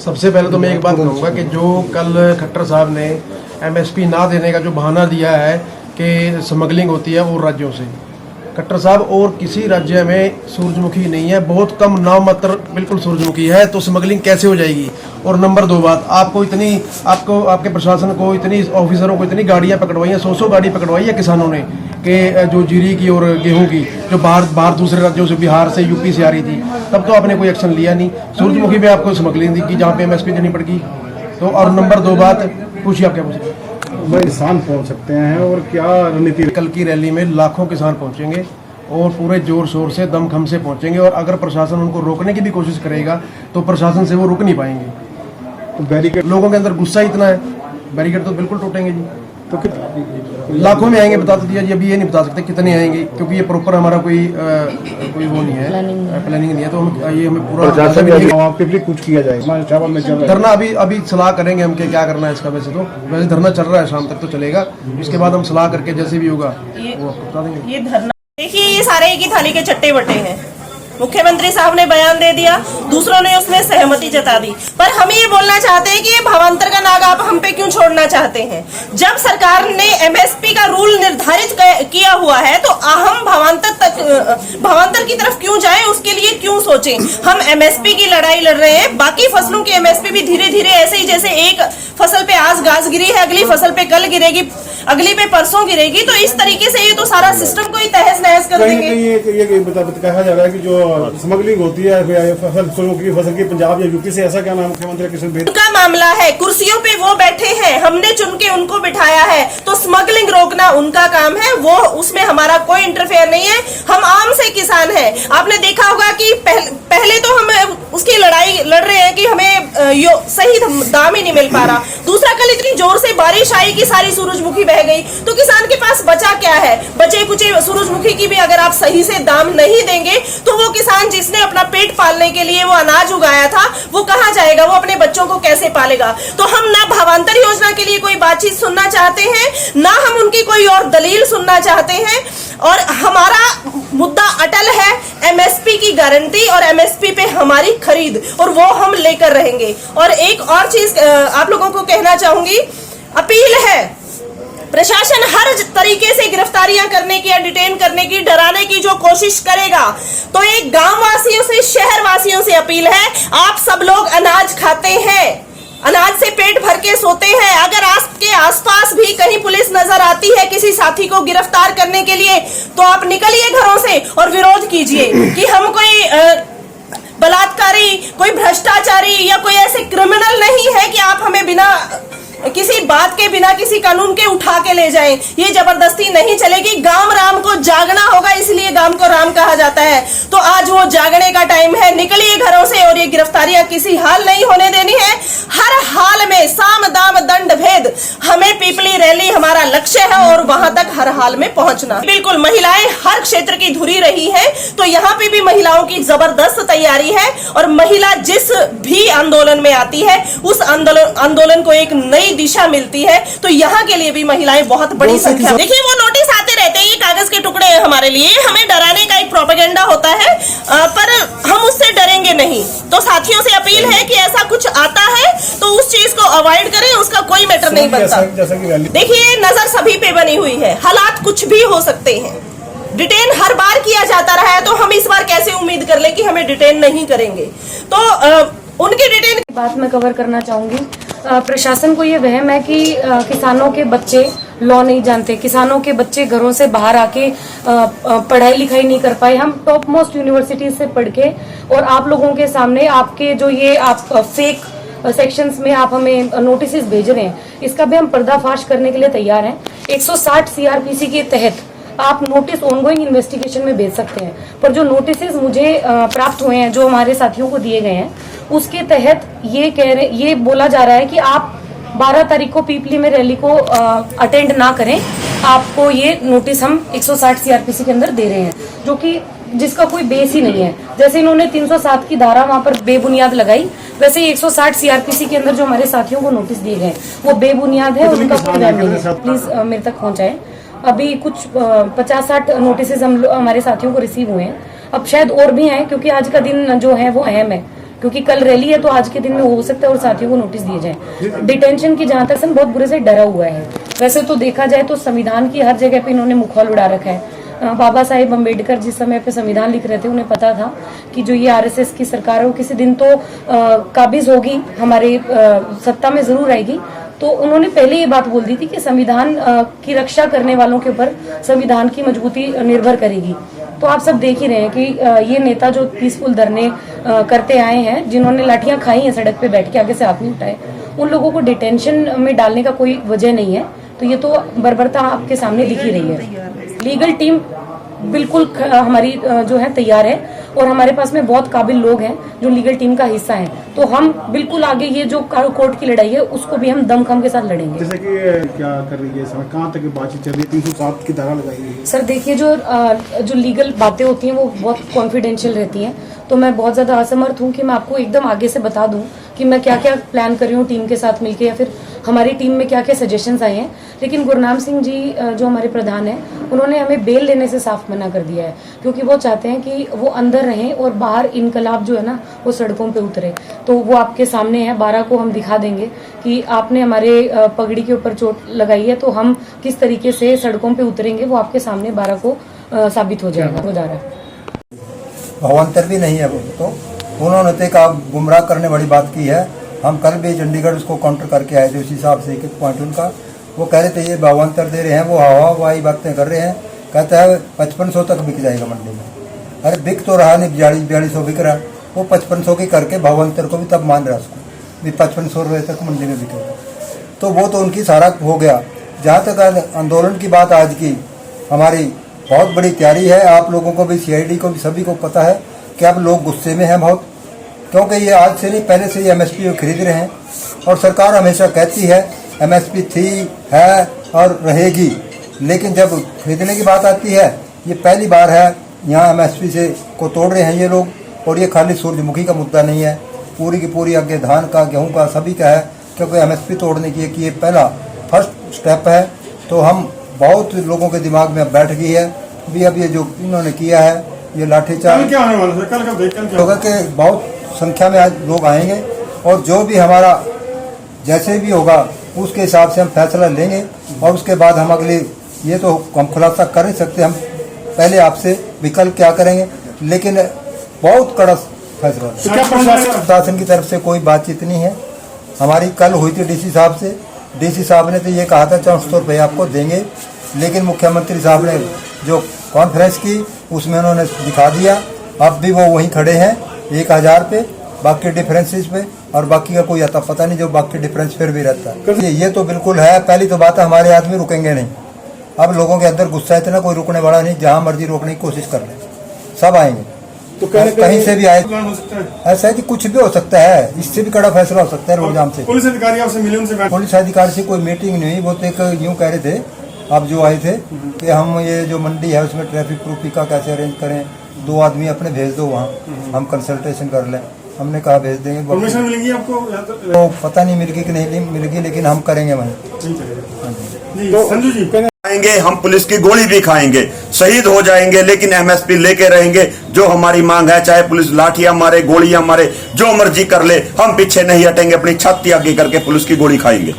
सबसे पहले तो मैं एक बात कहूँगा कि जो कल खट्टर साहब ने एमएसपी ना देने का जो बहाना दिया है कि स्मगलिंग होती है और राज्यों से, खट्टर साहब और किसी राज्य में सूरजमुखी नहीं है, बहुत कम नाम मात्र बिल्कुल सूरजमुखी है, तो स्मगलिंग कैसे हो जाएगी। और नंबर 2 बात, आपको आपके प्रशासन को इतनी ऑफिसरों को इतनी गाड़ियां पकड़वाई हैं, 100 गाड़ी पकड़वाई है किसानों ने कि जो जीरी की और गेहूं की जो बाहर दूसरे राज्यों से, बिहार से, यूपी से आ रही थी, तब तो आपने कोई एक्शन लिया नहीं। सूरजमुखी में आपको स्मगलिंग दी की जहाँ पे एमएसपी देनी पड़गी। तो और नंबर 2 बात, पूछिए आप क्या पूछ रहे हैं। किसान पहुंच सकते हैं और क्या रणनीति। कल की रैली में लाखों किसान पहुंचेंगे और पूरे जोर शोर से दमखम से पहुंचेंगे, और अगर प्रशासन उनको रोकने की भी कोशिश करेगा तो प्रशासन से वो रुक नहीं पाएंगे। तो बैरिकेड, लोगों के अंदर गुस्सा इतना है, बैरिकेड तो बिल्कुल टूटेंगे जी। तो लाखों में आएंगे, बता तो दिया जी, अभी ये नहीं बता सकते कितने आएंगे, क्योंकि ये प्रॉपर हमारा कोई वो नहीं है, प्लानिंग नहीं है। तो हमें पूरा कुछ किया जाएगा। धरना अभी सलाह करेंगे हम क्या करना है इसका। वैसे धरना चल रहा है, शाम तक तो चलेगा, इसके बाद हम सलाह करके जैसे भी होगा वो आपको बता देंगे। ये धरना देखिए, ये सारे एक ही थाली के चट्टे बट्टे हैं। मुख्यमंत्री साहब ने बयान दे दिया, दूसरों ने उसमें सहमति जता दी, पर हम ये बोलना चाहते हैं कि ये भावांतर का नाग आप हम पे क्यों छोड़ना चाहते हैं। जब सरकार ने एमएसपी का रूल निर्धारित किया हुआ है तो हम भावांतर की तरफ क्यों जाएं, उसके लिए क्यों सोचें। हम एमएसपी की लड़ाई लड़ रहे हैं, बाकी फसलों की एमएसपी भी धीरे धीरे ऐसे ही, जैसे एक फसल पे आज घास गिरी है, अगली फसल पे कल गिरेगी, अगली पे परसों गिरेगी, तो इस तरीके से ये तो सारा सिस्टम को ही तहस नहस कर देंगे। ये कहा जा रहा है कि जो स्मगलिंग होती है फसल की पंजाब या यूपी से, ऐसा क्या नाम मुख्यमंत्री किशन का मामला है, कुर्सियों पे वो बैठे हैं, हमने चुन के उनको बिठाया है, तो स्मगलिंग रोकना उनका काम है, वो उसमें हमारा कोई इंटरफेयर नहीं है। हम आम से किसान हैं। आपने देखा होगा कि पहले तो हम उसकी लड़ाई लड़ रहे हैं कि हमें सही दाम ही नहीं मिल पा रहा। दूसरा, कल इतनी जोर से बारिश आई कि सारी सूरजमुखी बह गई, तो किसान के पास बचा क्या है। बचे कुचे सूरजमुखी की भी अगर आप सही से दाम नहीं देंगे तो वो किसान जिसने अपना पेट पालने के लिए वो अनाज उगाया था, वो कहाँ जाएगा, वो अपने बच्चों को कैसे पालेगा। तो हम ना भावांतर योजना के लिए कोई बातचीत सुनना चाहते हैं, ना हम उनकी कोई और दलील सुनना चाहते हैं, और हमारा मुद्दा अटल है एमएसपी की गारंटी और एमएसपी पे हमारी खरीद, और वो हम लेकर रहेंगे। और एक और चीज आप लोगों को कहना चाहूंगी, अपील है, प्रशासन हर तरीके से गिरफ्तारियां करने की या डिटेन करने की, डराने की जो कोशिश करेगा, तो एक गांव वासियों से, शहर वासियों से अपील है, आप सब लोग अनाज खाते हैं, अनाज से पेट भर के सोते हैं। अगर आपके आसपास भी कहीं पुलिस नजर आती है किसी साथी को गिरफ्तार करने के लिए, तो आप निकलिए घरों से और विरोध कीजिए कि हम कोई बलात्कारी, कोई भ्रष्टाचारी या कोई ऐसे क्रिमिनल नहीं है कि आप हमें बिना किसी बात के, बिना किसी कानून के उठा के ले जाएं। ये जबरदस्ती नहीं चलेगी। गांव राम को जागना होगा, इसलिए गांव को राम कहा जाता है। तो आज वो जागने का टाइम है, निकलिए घरों से, और ये गिरफ्तारियां किसी हाल नहीं होने देनी है। हर हाल में साम दाम दंड भेद, हमें पीपली रैली हमारा लक्ष्य है और वहां तक हर हाल में पहुंचना। बिल्कुल, महिलाएं हर क्षेत्र की धुरी रही है, तो यहाँ पे भी महिलाओं की जबरदस्त तैयारी है, और महिला जिस भी आंदोलन में आती है उस आंदोलन को एक नई दिशा मिलती है। तो यहाँ के लिए भी महिलाएं बहुत बड़ी संख्या। देखिए, वो नोटिस आते रहते हैं, ये कागज के टुकड़े हैं हमारे लिए, हमें डराने का एक प्रोपेगेंडा होता है, पर हम उससे डरेंगे नहीं। तो साथियों से अपील है कि ऐसा कुछ आता है तो उस चीज को अवॉइड करें, उसका कोई मैटर नहीं बनता। देखिए, नजर सभी पे बनी हुई है, हालात कुछ भी हो सकते हैं। डिटेन हर बार किया जाता रहा है, तो हम इस बार कैसे उम्मीद कर ले कि हमें डिटेन नहीं करेंगे। तो उनके डिटेन बात मैं कवर करना चाहूंगी। प्रशासन को ये वहम है कि किसानों के बच्चे लॉ नहीं जानते, किसानों के बच्चे घरों से बाहर आके पढ़ाई लिखाई नहीं कर पाए। हम टॉप मोस्ट यूनिवर्सिटीज से पढ़ के और आप लोगों के सामने आपके जो ये आप फेक सेक्शंस में आप हमें नोटिस भेज रहे हैं, इसका भी हम पर्दाफाश करने के लिए तैयार हैं। 160 सीआरपीसी के तहत आप नोटिस ऑनगोइंग इन्वेस्टिगेशन में भेज सकते हैं, पर जो नोटिस मुझे प्राप्त हुए हैं, जो हमारे साथियों को दिए गए हैं, उसके तहत ये बोला जा रहा है कि आप 12 तारीख को पीपली में रैली को अटेंड ना करें, आपको ये नोटिस हम 160 सीआरपीसी के अंदर दे रहे हैं, जो कि जिसका कोई बेस ही नहीं है। जैसे इन्होंने 307 की धारा वहां पर बेबुनियाद लगाई, वैसे ही 160 सीआरपीसी के अंदर जो हमारे साथियों को नोटिस दिए गए वो बेबुनियाद है, उनका कोई ध्यान नहीं है। प्लीज मेरे तक पहुंचाएं। अभी कुछ 50-60 नोटिस हमारे साथियों को रिसीव हुए हैं, अब शायद और भी हैं, क्योंकि आज का दिन जो है वो अहम है। क्योंकि कल रैली है तो आज के दिन में हो सकता है और साथियों को नोटिस दिए जाए। डिटेंशन की जहां तक सर बहुत बुरे से डरा हुआ है। वैसे तो देखा जाए तो संविधान की हर जगह पे इन्होंने मुखौल उड़ा रखा है। बाबा साहेब अम्बेडकर जिस समय पे संविधान लिख रहे थे उन्हें पता था कि जो ये आरएसएस की सरकार है वो किसी दिन तो काबिज होगी, हमारे सत्ता में जरूर आएगी। तो उन्होंने पहले ये बात बोल दी थी कि संविधान की रक्षा करने वालों के ऊपर संविधान की मजबूती निर्भर करेगी। तो आप सब देख ही रहे हैं कि ये नेता जो पीसफुल धरने करते आए हैं, जिन्होंने लाठियां खाई हैं सड़क पे बैठ के, आगे से हाथ नहीं उठाए, उन लोगों को डिटेंशन में डालने का कोई वजह नहीं है। तो ये तो बर्बरता आपके सामने दिख ही रही है। लीगल टीम बिल्कुल हमारी जो है तैयार है और हमारे पास में बहुत काबिल लोग हैं जो लीगल टीम का हिस्सा हैं। तो हम बिल्कुल आगे ये जो कोर्ट की लड़ाई है उसको भी हम दमखम के साथ लड़ेंगे। जैसे कि क्या कर रही है सर, कहाँ तक बातचीत चल रही है? 307 की धारा लगाई है सर। देखिए जो लीगल बातें होती हैं वो बहुत कॉन्फिडेंशियल रहती हैं, तो मैं बहुत ज़्यादा असमर्थ हूँ कि मैं आपको एकदम आगे से बता दूँ कि मैं क्या क्या प्लान कर रही हूँ टीम के साथ मिलके, या फिर हमारी टीम में क्या क्या सजेशंस आए हैं। लेकिन गुरनाम सिंह जी जो हमारे प्रधान हैं उन्होंने हमें बेल लेने से साफ मना कर दिया है, क्योंकि वो चाहते हैं कि वो अंदर रहें और बाहर इनकलाब जो है ना वो सड़कों पे उतरे। तो वो आपके सामने है, 12 को हम दिखा देंगे कि आपने हमारे पगड़ी के ऊपर चोट लगाई है तो हम किस तरीके से सड़कों पे उतरेंगे, वो आपके सामने 12 को साबित हो जाएगा। हो जा रहा है भावांतर भी नहीं है वो, तो उन्होंने तो एक गुमराह करने वाली बात की है। हम कल भी चंडीगढ़ उसको काउंटर करके आए थे, उस हिसाब से एक पॉइंट उनका वो कह रहे थे ये भावांतर दे रहे हैं, वो हवाई बातें कर रहे हैं। कहता है 5500 तक बिक जाएगा मंडी में। अरे बिक तो रहा नहीं, 4200 बिक रहा, वो 5500 की करके भावांतर को भी तब मान रहा उसको भी 5500 रुपये तक मंडी में बिकेगा। तो वो तो उनकी सारा हो गया। जहाँ तक आंदोलन की बात आज की, हमारी बहुत बड़ी तैयारी है। आप लोगों को भी, CID को भी, सभी को पता है कि अब लोग गुस्से में हैं बहुत, क्योंकि ये आज से नहीं पहले से ये MSP खरीद रहे हैं और सरकार हमेशा कहती है MSP थी, है और रहेगी। लेकिन जब खरीदने की बात आती है, ये पहली बार है यहाँ MSP से को तोड़ रहे हैं ये लोग। और ये खाली सूरजमुखी का मुद्दा नहीं है, पूरी की पूरी आगे धान का, गेहूं का, सभी का है, क्योंकि MSP तोड़ने की ये पहला फर्स्ट स्टेप है। तो हम बहुत लोगों के दिमाग में अब बैठ गई है भी, अब ये जो इन्होंने किया है ये लाठीचार्ज क्या होने वाला है? कल होगा कि बहुत संख्या में आज लोग आएंगे और जो भी हमारा जैसे भी होगा उसके हिसाब से हम फैसला लेंगे। और उसके बाद हम अगले, ये तो हम खुलासा कर नहीं सकते, हम पहले आपसे विकल्प क्या करेंगे, लेकिन बहुत कड़ा फैसला। तो क्या प्रशासन की तरफ से कोई बातचीत नहीं है। हमारी कल हुई थी DC साहब से, DC साहब ने तो ये कहा था 400 रुपये आपको देंगे, लेकिन मुख्यमंत्री साहब ने जो कॉन्फ्रेंस की उसमें उन्होंने दिखा दिया। अब भी वो वहीं खड़े हैं 1000 पे, बाकी डिफरेंसेस पे, और बाकी का कोई आता पता नहीं जो बाकी डिफरेंस फिर भी रहता है। ये तो बिल्कुल है। पहली तो बात है हमारे आदमी रुकेंगे नहीं। अब लोगों के अंदर गुस्सा इतना, कोई रुकने वाला नहीं, जहां मर्जी रोकने की कोशिश कर ले, सब आएंगे। तो कहीं से भी आए, हो सकता है। ऐसा है कि कुछ भी हो सकता है, इससे भी कड़ा फैसला हो सकता है रोड जाम से। पुलिस अधिकारी आपसे मिले, उनसे पुलिस अधिकारी से कोई मीटिंग नहीं हुई। वो तो एक यूँ कह रहे थे अब जो आए थे कि हम ये जो मंडी है उसमें ट्रैफिक प्रूफी का कैसे अरेंज करें, 2 आदमी अपने भेज दो वहाँ, हम कंसल्टेशन कर लें। हमने कहा भेज देंगे। परमिशन मिलेगी आपको? तो पता नहीं मिलेगी कि नहीं मिलेगी, लेकिन हम करेंगे वहीं। तो संजू जी आएंगे, हम पुलिस की गोली भी खाएंगे, शहीद हो जाएंगे, लेकिन MSP लेके रहेंगे। जो हमारी मांग है, चाहे पुलिस लाठियां मारे, गोलियां मारे, जो मर्जी कर ले, हम पीछे नहीं हटेंगे। अपनी छाती आगे करके पुलिस की गोली खाएंगे।